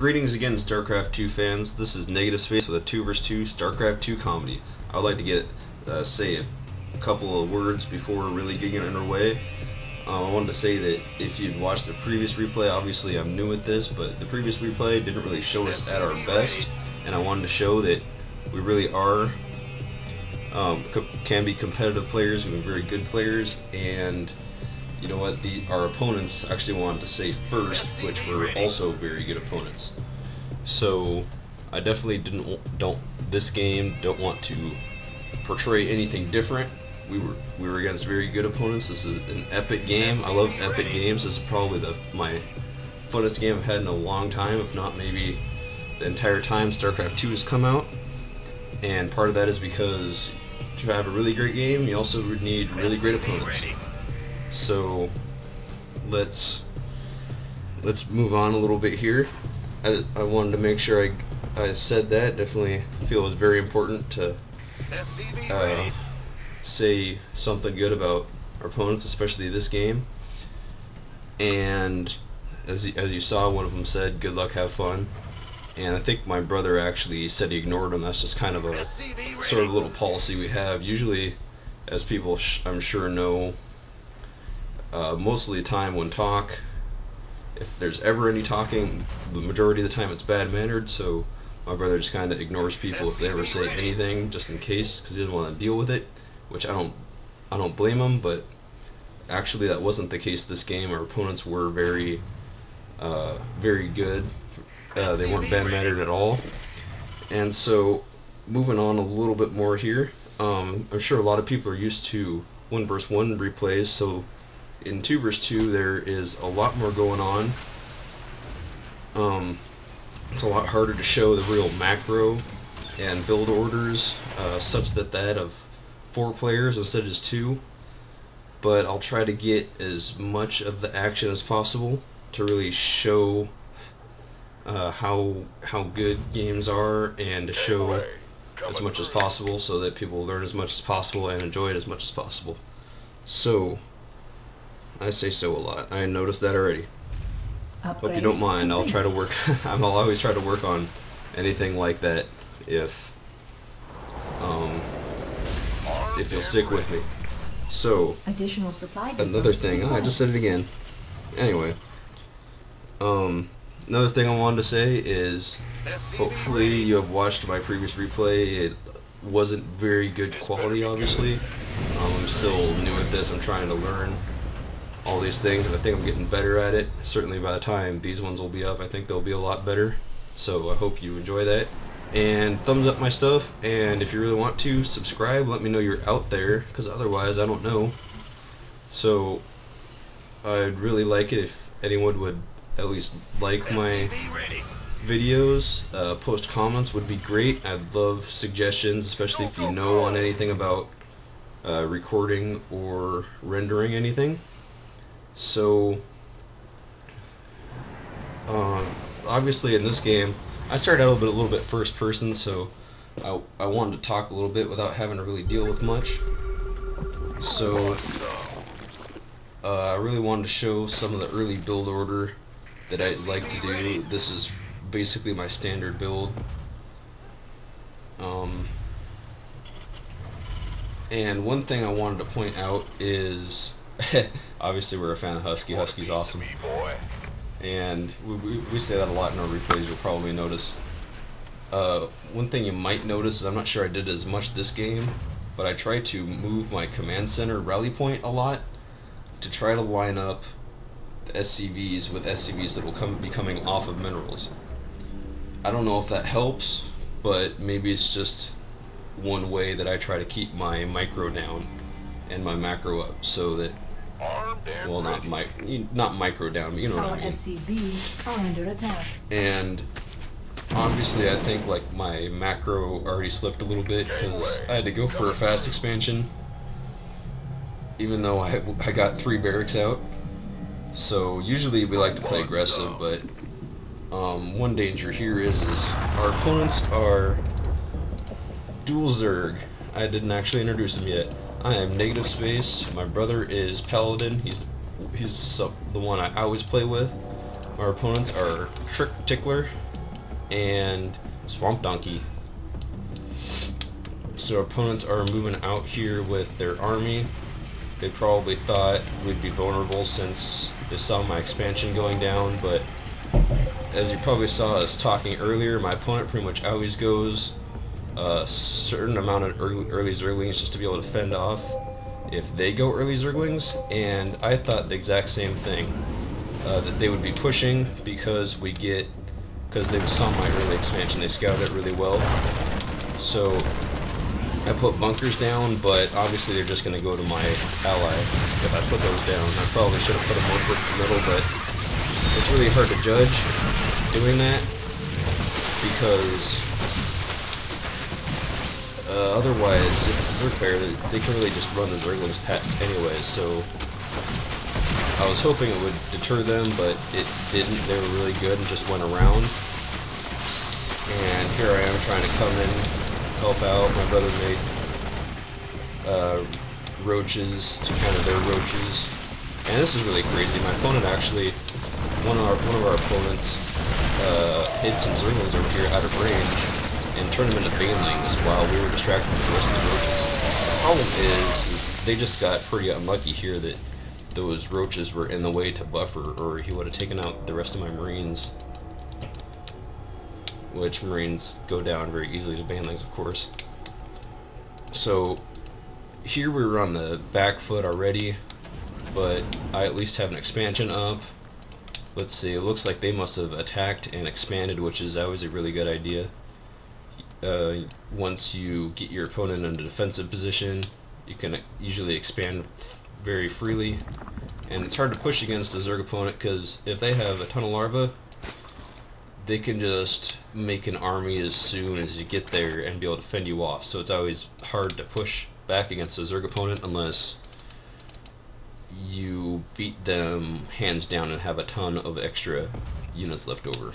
Greetings again, Starcraft 2 fans. This is TZvZZ with a 2 vs 2 Starcraft 2 comedy. I would like to say a couple of words before really getting underway. I wanted to say that if you'd watched the previous replay, obviously I'm new at this, but the previous replay didn't really show us at our best, and I wanted to show that we really are can be competitive players, we're very good players, and you know what, our opponents actually wanted to say first, which were also very good opponents. So I definitely don't want to portray anything different. We were against very good opponents. This is an epic game. I love epic games. This is probably my funnest game I've had in a long time, if not maybe the entire time StarCraft 2 has come out. And part of that is because to have a really great game, you also need really great opponents. So let's move on a little bit here. I wanted to make sure I said that. Definitely feel it was very important to say something good about our opponents, especially this game. And as you saw, one of them said, "Good luck, have fun." And I think my brother actually said he ignored him. That's just kind of a sort of little policy we have. Usually, as people I'm sure know, most of the time when if there's ever any talking, the majority of the time it's bad-mannered, so my brother just kind of ignores people if they ever say anything, just in case, because he doesn't want to deal with it, which I don't blame him. But actually that wasn't the case this game. Our opponents were very good. They weren't bad-mannered at all. And so moving on a little bit more here, I'm sure a lot of people are used to 1 vs 1 replays, so in 2 vs 2 there is a lot more going on. It's a lot harder to show the real macro and build orders such that of 4 players instead of just 2, but I'll try to get as much of the action as possible to really show how good games are, and to show as much as possible so that people learn as much as possible and enjoy it as much as possible. So I say so a lot. I noticed that already. Hope you don't mind. I'll try to work. I'll always try to work on anything like that if you'll stick with me. So additional supply. Another thing. I just said it again. Anyway, another thing I wanted to say is, hopefully you have watched my previous replay. It wasn't very good quality, obviously. I'm still new at this. I'm trying to learn all these things, and I think I'm getting better at it. Certainly by the time these ones will be up, I think they'll be a lot better. So I hope you enjoy that. And thumbs up my stuff, and if you really want to, subscribe. Let me know you're out there, because otherwise I don't know. So I'd really like it if anyone would at least like my videos. Post comments would be great. I'd love suggestions, especially if you know on anything about recording or rendering anything. So obviously in this game I started out a little bit first person, so I wanted to talk a little bit without having to really deal with much. So I really wanted to show some of the early build order that I'd like to do. This is basically my standard build. And one thing I wanted to point out is obviously we're a fan of Husky. Husky's awesome. And we say that a lot in our replays, you'll probably notice. One thing you might notice is I'm not sure I did as much this game, but I tried to move my command center rally point a lot to try to line up the SCVs with SCVs that will be coming off of minerals. I don't know if that helps, but maybe it's just one way that I try to keep my micro down and my macro up, so that, well, not micro down, but you know what I mean. SCVs are under attack. And obviously I think like my macro already slipped a little bit because I had to go for a fast expansion, even though I got 3 barracks out. So usually we like to play aggressive, but one danger here is our opponents are dual Zerg. I didn't actually introduce him yet. I am TZvZZ. My brother is Paladin. He's the one I always play with. Our opponents are Trick Tickler and Swamp Donkey. So our opponents are moving out here with their army. They probably thought we'd be vulnerable since they saw my expansion going down, but as you probably saw us talking earlier, my opponent pretty much always goes a certain amount of early Zerglings just to be able to fend off if they go early Zerglings, and I thought the exact same thing, that they would be pushing because they saw my early expansion, they scouted it really well. So I put bunkers down, but obviously they're just going to go to my ally if I put those down. I probably should have put them more towards the middle, but it's really hard to judge doing that because otherwise, if it's a Zerg player, they can really just run the Zerglings past anyways, so I was hoping it would deter them, but it didn't. They were really good and just went around. And here I am trying to come in, help out. My brother made roaches to counter their roaches. And this is really crazy. My opponent actually, one of our opponents hit some Zerglings over here out of range and turned them into banelings while we were distracted with the rest of the roaches. The problem is they just got pretty unlucky here that those roaches were in the way to buffer, or he would have taken out the rest of my Marines. Which Marines go down very easily to banelings, of course. So here we were on the back foot already, but I at least have an expansion up. Let's see, it looks like they must have attacked and expanded, which is always a really good idea. Once you get your opponent in a defensive position, you can usually expand very freely, and it's hard to push against a Zerg opponent because if they have a ton of larvae, they can just make an army as soon as you get there and be able to fend you off. So it's always hard to push back against a Zerg opponent unless you beat them hands down and have a ton of extra units left over.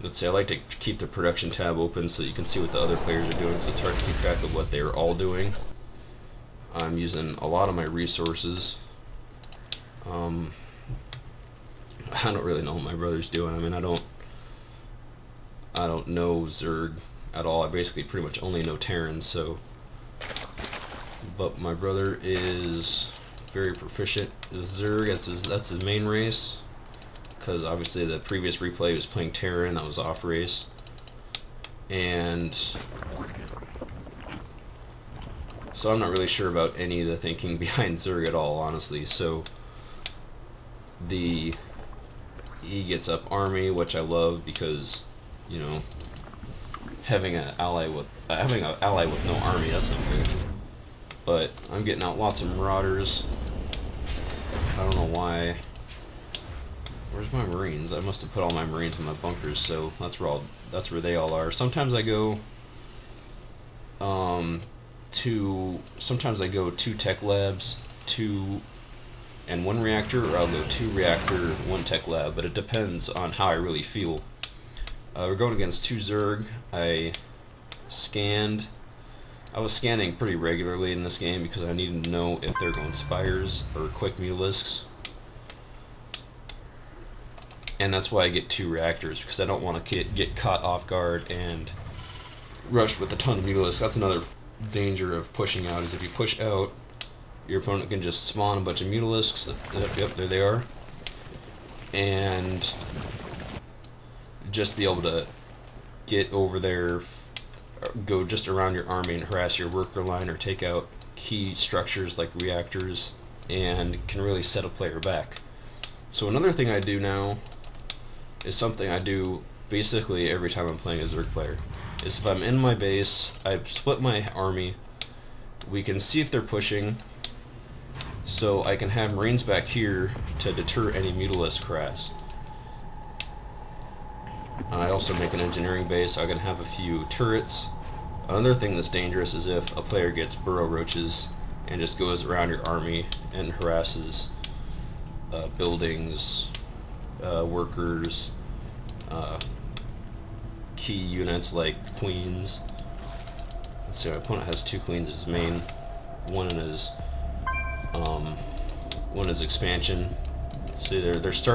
Let's see, I like to keep the production tab open so you can see what the other players are doing, so it's hard to keep track of what they're all doing. I'm using a lot of my resources. I don't really know what my brother's doing. I mean, I don't know Zerg at all. I basically pretty much only know Terran, so. But my brother is very proficient. Zerg, that's his main race, because obviously the previous replay was playing Terran, that was off race. And so I'm not really sure about any of the thinking behind Zerg at all, honestly. So he gets up army, which I love because, you know, having an ally with no army, that's not good. But I'm getting out lots of marauders. I don't know why. Where's my Marines? I must have put all my Marines in my bunkers, so that's where they all are. Sometimes I go sometimes I go 2 tech labs, 2 and 1 reactor, or I'll go 2 reactor, 1 tech lab, but it depends on how I really feel. We're going against 2 Zerg. I was scanning pretty regularly in this game because I needed to know if they're going Spires or quick Mutalisks. And that's why I get 2 reactors, because I don't want to get caught off guard and rushed with a ton of Mutalisks. That's another danger of pushing out, is if you push out, your opponent can just spawn a bunch of Mutalisks. Yep, there they are. And just be able to get over there, go just around your army and harass your worker line or take out key structures like reactors, and can really set a player back. So another thing I do now is something I do basically every time I'm playing a Zerg player. Is if I'm in my base, I split my army, we can see if they're pushing, so I can have Marines back here to deter any Mutalisk harass. I also make an engineering base, so I can have a few turrets. Another thing that's dangerous is if a player gets burrow roaches and just goes around your army and harasses buildings, workers, key units like queens. Let's see, our opponent has 2 queens as his main, one in his expansion. See, they're starting